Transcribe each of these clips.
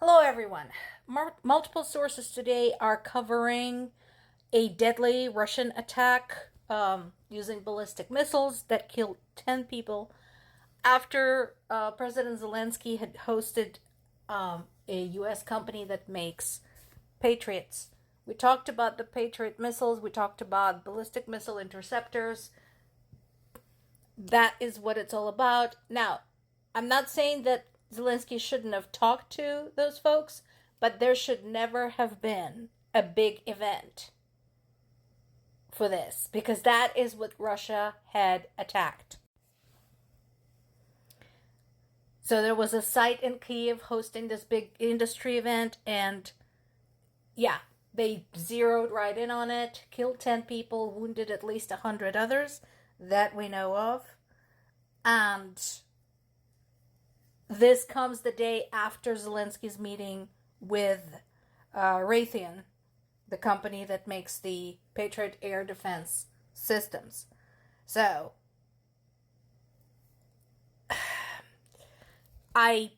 Hello, everyone. Multiple sources today are covering a deadly Russian attack using ballistic missiles that killed 10 people after President Zelensky had hosted a U.S. company that makes Patriots. We talked about the Patriot missiles, we talked about ballistic missile interceptors. That is what it's all about. Now, I'm not saying that Zelensky shouldn't have talked to those folks, but there should never have been a big event for this because that is what Russia had attacked. So there was a site in Kyiv hosting this big industry event, and yeah, they zeroed right in on it, killed 10 people, wounded at least 100 others that we know of. And this comes the day after Zelensky's meeting with Raytheon, the company that makes the Patriot air defense systems. So, I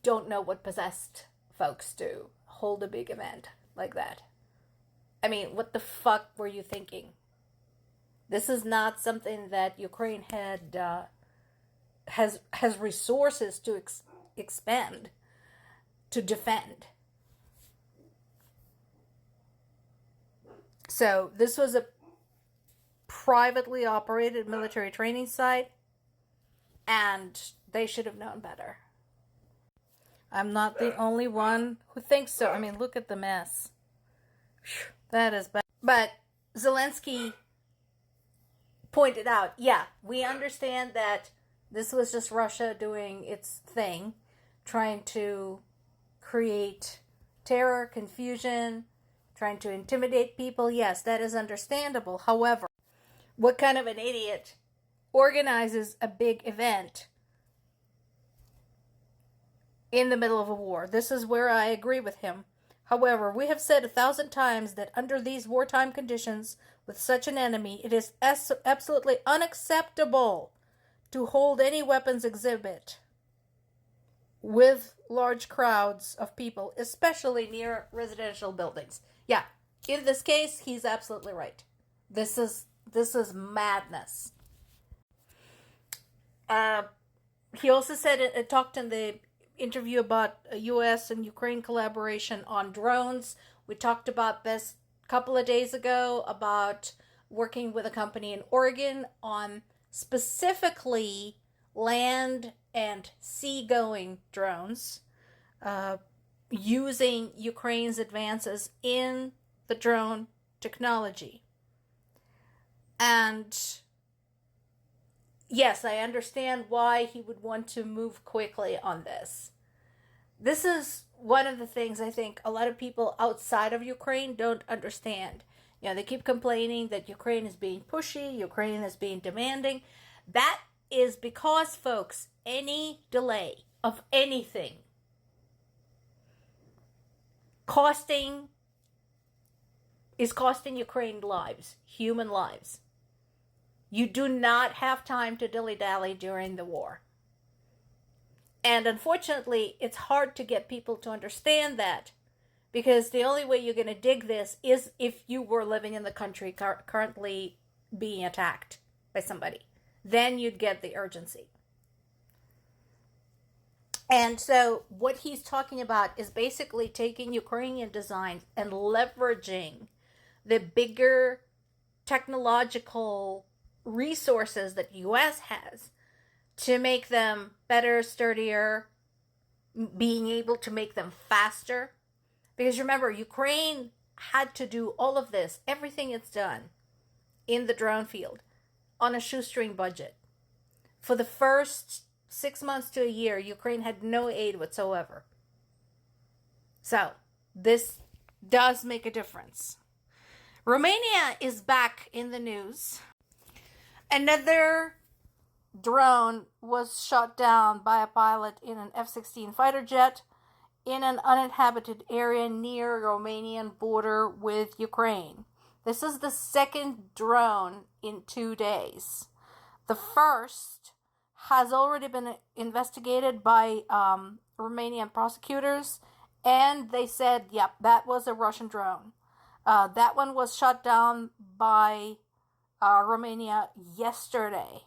don't know what possessed folks to hold a big event like that. I mean, what the fuck were you thinking? This is not something that Ukraine had has resources to expend to defend. So this was a privately operated military training site, and they should have known better. I'm not the only one who thinks so. I mean, look at the mess. That is bad. But Zelensky pointed out, yeah, we understand that this was just Russia doing its thing, trying to create terror, confusion, trying to intimidate people. Yes, that is understandable. However, what kind of an idiot organizes a big event in the middle of a war? This is where I agree with him. However, we have said 1,000 times that under these wartime conditions, with such an enemy, it is absolutely unacceptable to hold any weapons exhibit with large crowds of people, especially near residential buildings. Yeah, in this case, he's absolutely right. This is madness. He also said talked in the interview about U.S. and Ukraine collaboration on drones. We talked about this a couple of days ago about working with a company in Oregon on specifically land and sea-going drones, using Ukraine's advances in the drone technology. And yes, I understand why he would want to move quickly on this. This is one of the things I think a lot of people outside of Ukraine don't understand. You know, they keep complaining that Ukraine is being pushy, Ukraine is being demanding. That is because, folks, any delay of anything is costing Ukraine lives, human lives. You do not have time to dilly-dally during the war. And unfortunately, it's hard to get people to understand that, because the only way you're going to dig this is if you were living in the country currently being attacked by somebody. Then you'd get the urgency. And so what he's talking about is basically taking Ukrainian designs and leveraging the bigger technological resources that U.S. has to make them better, sturdier, being able to make them faster. Because remember, Ukraine had to do all of this, everything it's done in the drone field, on a shoestring budget. For the first 6 months to a year, Ukraine had no aid whatsoever. So, this does make a difference. Romania is back in the news. Another drone was shot down by a pilot in an F-16 fighter jet in an uninhabited area near Romanian border with Ukraine. This is the second drone in 2 days. The first has already been investigated by Romanian prosecutors, and they said, yep, that was a Russian drone. That one was shot down by Romania yesterday.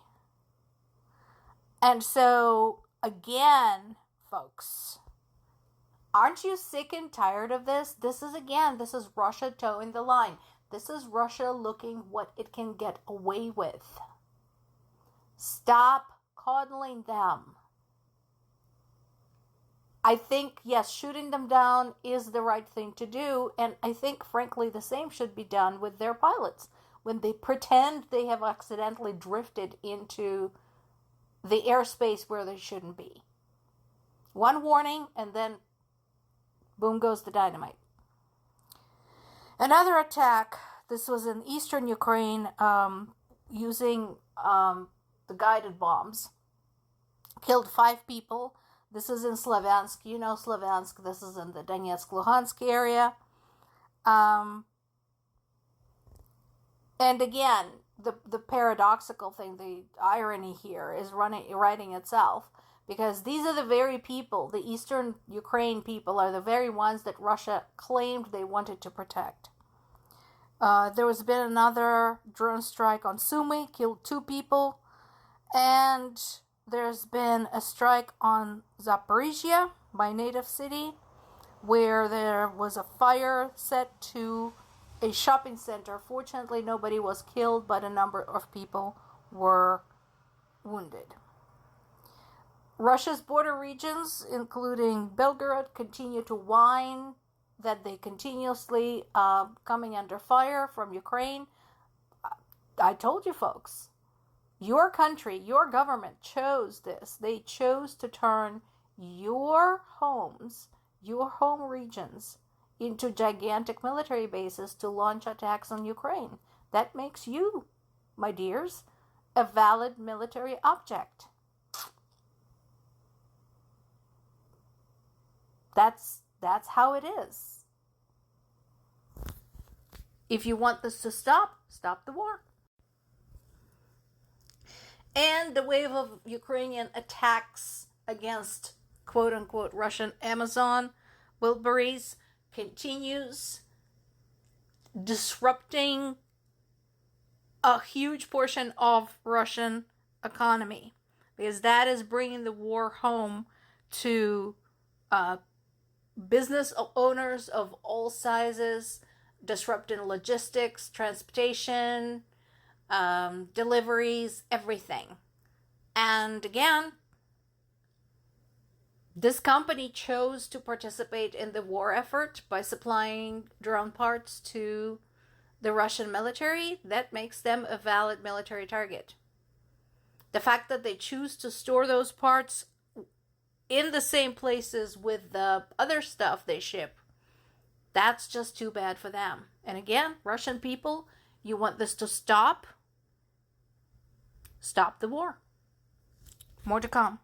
And so, again, folks, aren't you sick and tired of this? This is Russia towing the line. This is Russia looking what it can get away with. Stop coddling them. I think, yes, shooting them down is the right thing to do, and I think, frankly, the same should be done with their pilots. When they pretend they have accidentally drifted into the airspace where they shouldn't be. One warning, and then boom goes the dynamite. Another attack, this was in eastern Ukraine, using the guided bombs, killed 5 people. This is in Slavyansk. You know Slavyansk. This is in the Donetsk-Luhansk area. And again, the paradoxical thing, the irony here is writing itself, because these are the very people, the eastern Ukraine people, are the very ones that Russia claimed they wanted to protect. There has been another drone strike on Sumy, killed 2 people, and there's been a strike on Zaporizhia, my native city, where there was a fire set to a shopping center. Fortunately, nobody was killed, but a number of people were wounded. Russia's border regions, including Belgorod, continue to whine that they continuously coming under fire from Ukraine. I told you, folks, your country, your government chose this. They chose to turn your homes, your home regions, into gigantic military bases to launch attacks on Ukraine. That makes you, my dears, a valid military object. That's how it is. If you want this to stop the war. And the wave of Ukrainian attacks against quote-unquote Russian Amazon Wildberries continues, disrupting a huge portion of Russian economy, because that is bringing the war home to business owners of all sizes, disrupting logistics, transportation, deliveries, everything. And again, this company chose to participate in the war effort by supplying drone parts to the Russian military. That makes them a valid military target. The fact that they choose to store those parts in the same places with the other stuff they ship, that's just too bad for them. And again, Russian people, you want this to stop? Stop the war. More to come.